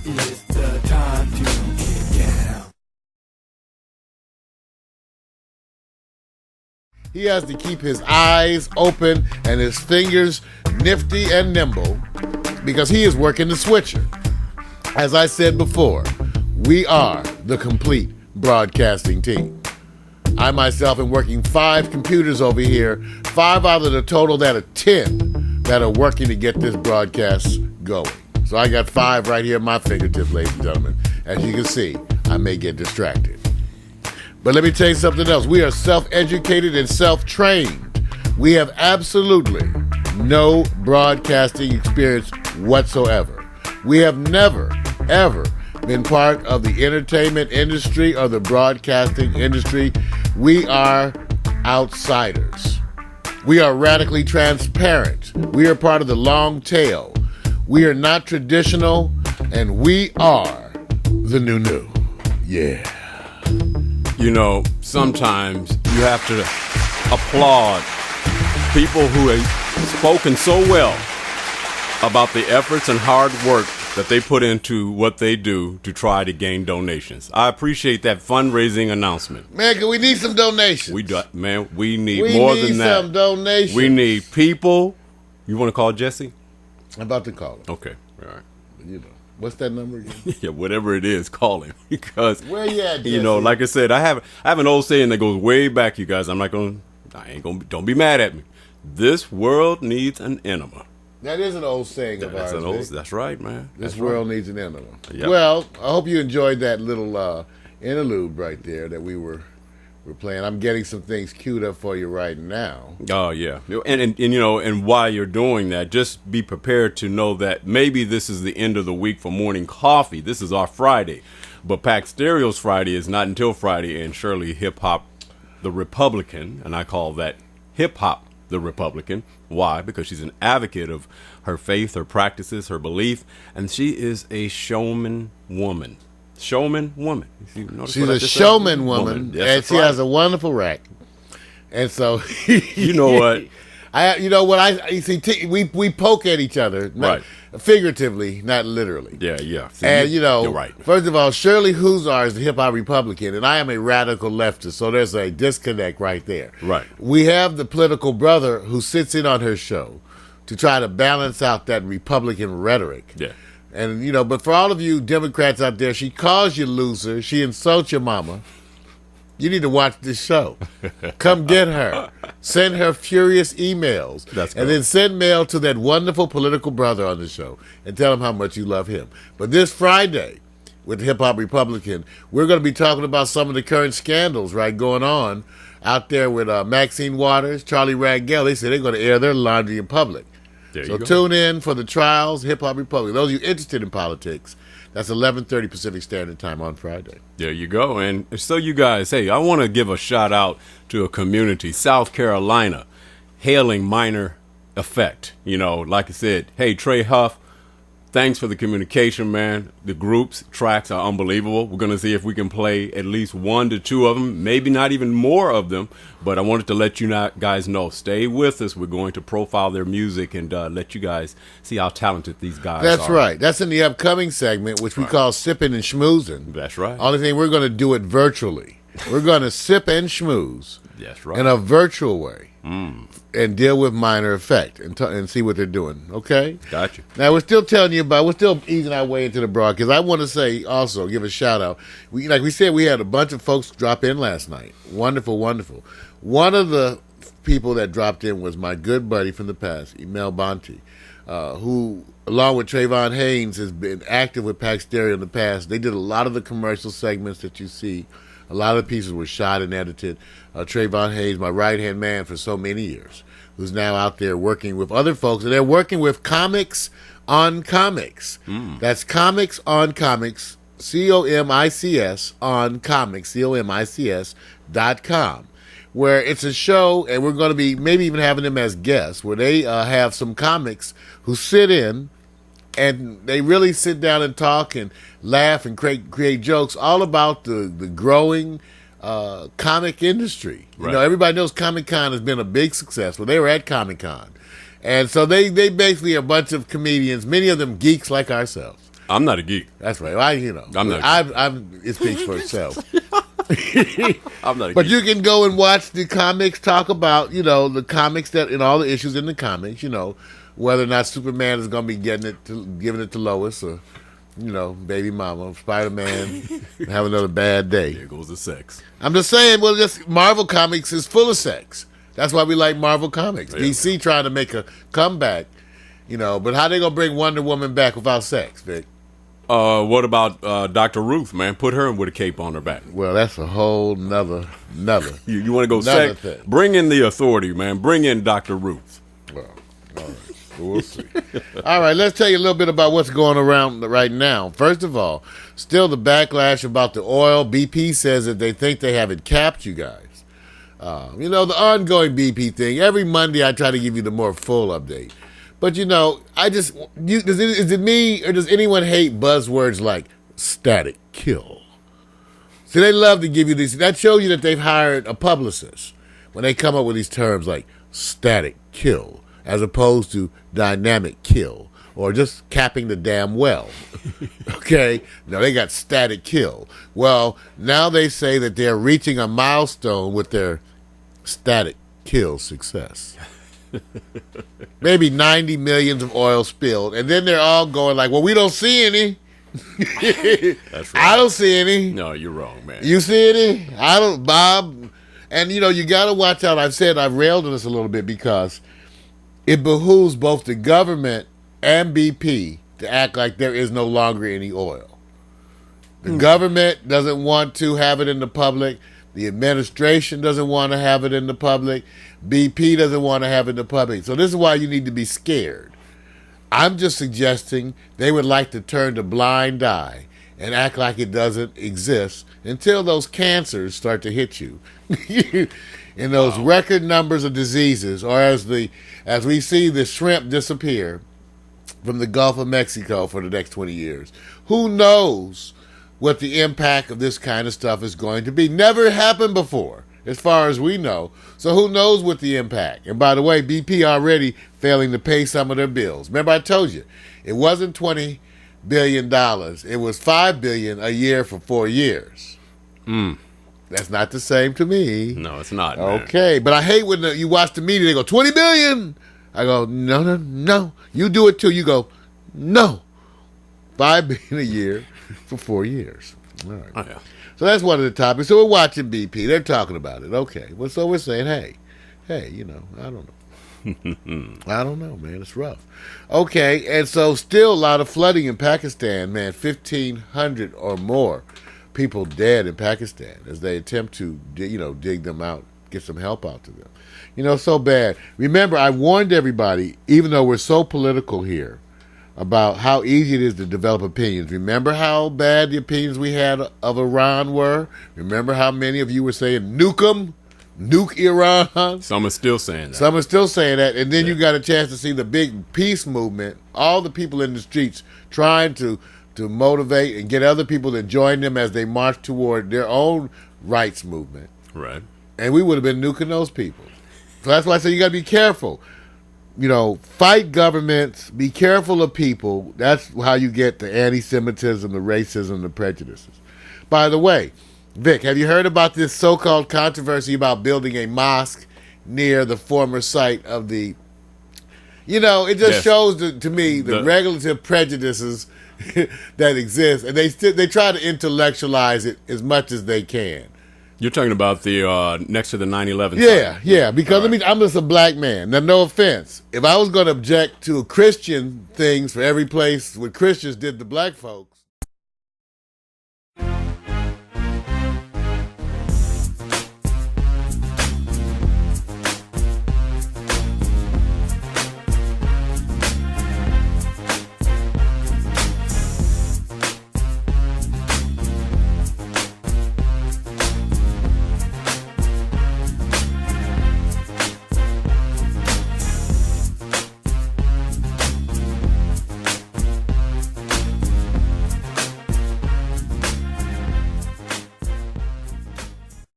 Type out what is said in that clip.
It's the time to get down. He has to keep his eyes open and his fingers nifty and nimble because he is working the switcher. As I said before, we are the complete broadcasting team. I myself am working 5 computers over here, 5 out of the total that are 10 that are working to get this broadcast going. So I got 5 right here at my fingertips, ladies and gentlemen. As you can see, I may get distracted. But let me tell you something else. We are self-educated and self-trained. We have absolutely no broadcasting experience whatsoever. We have never, ever been part of the entertainment industry or the broadcasting industry. We are outsiders. We are radically transparent. We are part of the long tail. We are not traditional, and we are the new. Yeah. You know, sometimes you have to applaud people who have spoken so well about the efforts and hard work that they put into what they do to try to gain donations. I appreciate that fundraising announcement. Man, we need some donations. We need more than that. We need some donations. We need people. You want to call Jesse? I'm about to call him. Okay, all right. You know, what's that number again? Yeah, whatever it is, call him. Because where you at, Jesse? You know, like I said, I have an old saying that goes way back, you guys. Don't be mad at me. This world needs an enema. That is an old saying of ours. That's right, man. This world needs an enema. Yep. Well, I hope you enjoyed that little interlude right there that we were playing. I'm getting some things queued up for you right now. Oh yeah, and you know, and while you're doing that, just be prepared to know that maybe this is the end of the week for morning coffee. This is our Friday, but Pack Stereo's Friday is not until Friday, and Shirley Hip Hop, the Republican, and I call that Hip Hop the Republican. Why? Because she's an advocate of her faith, her practices, her belief, and she is a showman woman. Showman woman. She's a showman woman, and she has a wonderful rack. And so, you know what? We poke at each other, right? Figuratively, not literally. Yeah. See, and you're right. First of all, Shirley Huzar is the hip hop Republican, and I am a radical leftist. So there's a disconnect right there. Right. We have the political brother who sits in on her show to try to balance out that Republican rhetoric. Yeah. And, you know, but for all of you Democrats out there, she calls you loser. She insults your mama. You need to watch this show. Come get her. Send her furious emails. That's cool. And then send mail to that wonderful political brother on the show and tell him how much you love him. But this Friday, with Hip Hop Republican, we're going to be talking about some of the current scandals, right, going on out there with Maxine Waters, Charlie Rangel. They said they're going to air their laundry in public. So tune in for the trials, Hip Hop Republic. Those of you interested in politics, that's 11:30 Pacific Standard Time on Friday. There you go. And so you guys, hey, I want to give a shout out to a community, South Carolina, hailing Minor Effect. You know, like I said, hey, Trey Huff, thanks for the communication, man. The groups, tracks are unbelievable. We're going to see if we can play at least 1 to 2 of them, maybe not even more of them. But I wanted to let you guys know, stay with us. We're going to profile their music and let you guys see how talented these guys are. That's right. That's in the upcoming segment, which we call Sipping and Schmoozing. That's right. Only thing, we're going to do it virtually. We're going to sip and schmooze. That's right. In a virtual way. And deal with Minor Effect and see what they're doing. Okay? Gotcha. Now, we're still easing our way into the broadcast. I want to say also, give a shout out. Like we said, we had a bunch of folks drop in last night. Wonderful, wonderful. One of the people that dropped in was my good buddy from the past, Emel Bonte, who, along with Trayvon Haynes, has been active with Pack Stereo in the past. They did a lot of the commercial segments that you see. A lot of the pieces were shot and edited. Trayvon Haynes, my right-hand man for so many years, who's now out there working with other folks. And they're working with Comics on Comics. That's Comics on Comics, COMICS on Comics, COMICS.com, where it's a show, and we're going to be maybe even having them as guests, where they have some comics who sit in, and they really sit down and talk and laugh and create jokes all about the growing comic industry. Right. You know, everybody knows Comic-Con has been a big success. Well, they were at Comic-Con. And so they basically are a bunch of comedians, many of them geeks like ourselves, I'm not a geek. That's right. I'm not. It speaks for itself. I'm not a But geek. you can go and watch the comics talk about, the comics that and all the issues in the comics, whether or not Superman is going to be giving it to Lois or, baby mama, Spider-Man, have another bad day. There goes the sex. I'm just saying, just Marvel Comics is full of sex. That's why we like Marvel Comics. Yeah. DC trying to make a comeback, but how they going to bring Wonder Woman back without sex, Vic? What about Dr. Ruth, man? Put her with a cape on her back. Well, that's a whole nother. You want to go Another sex? thing. Bring in the authority, man. Bring in Dr. Ruth. Well, all right. We'll see. All right, let's tell you a little bit about what's going around right now. First of all, still the backlash about the oil. BP says that they think they have it capped, you guys. The ongoing BP thing. Every Monday I try to give you the more full update. But, is it me or does anyone hate buzzwords like static kill? See, they love to give you these. That shows you that they've hired a publicist when they come up with these terms like static kill as opposed to dynamic kill or just capping the damn well. Okay? No, they got static kill. Well, now they say that they're reaching a milestone with their static kill success. Maybe 90 millions of oil spilled. And then they're all going like, well, we don't see any. That's right. I don't see any. No, you're wrong, man. You see any? I don't, Bob. And, you got to watch out. I've railed on this a little bit because it behooves both the government and BP to act like there is no longer any oil. The government doesn't want to have it in the public. The administration doesn't want to have it in the public. BP doesn't want to have it in the public. So this is why you need to be scared. I'm just suggesting they would like to turn a blind eye and act like it doesn't exist until those cancers start to hit you. In those record numbers of diseases, or as we see the shrimp disappear from the Gulf of Mexico for the next 20 years. Who knows what the impact of this kind of stuff is going to be? Never happened before, as far as we know. So who knows what the impact? And by the way, BP already failing to pay some of their bills. Remember I told you, it wasn't $20 billion. It was $5 billion a year for 4 years. That's not the same to me. No, it's not, man. Okay, but I hate when you watch the media, they go, 20 billion. I go, no. You do it too. You go, no. $5 billion a year for 4 years. All right. Oh, yeah. So that's one of the topics. So we're watching BP. They're talking about it. Okay. Well, so we're saying, hey, I don't know. I don't know, man. It's rough. Okay, and so still a lot of flooding in Pakistan, man. 1,500 or more people dead in Pakistan as they attempt to, dig them out, get some help out to them. So bad. Remember, I warned everybody, even though we're so political here, about how easy it is to develop opinions. Remember how bad the opinions we had of Iran were? Remember how many of you were saying, nuke them? Nuke Iran? Some are still saying that. Some are still saying that. And then you got a chance to see the big peace movement, all the people in the streets trying to motivate and get other people to join them as they march toward their own rights movement. Right. And we would have been nuking those people. So that's why I say you got to be careful. Fight governments, be careful of people. That's how you get the anti-Semitism, the racism, the prejudices. By the way, Vic, have you heard about this so-called controversy about building a mosque near the former site of the... it just shows to me the regulative prejudices that exist, and they try to intellectualize it as much as they can. You're talking about the next to the 9/11 site. Yeah, because I'm just a black man. Now, no offense. If I was going to object to Christian things for every place where Christians did to black folks,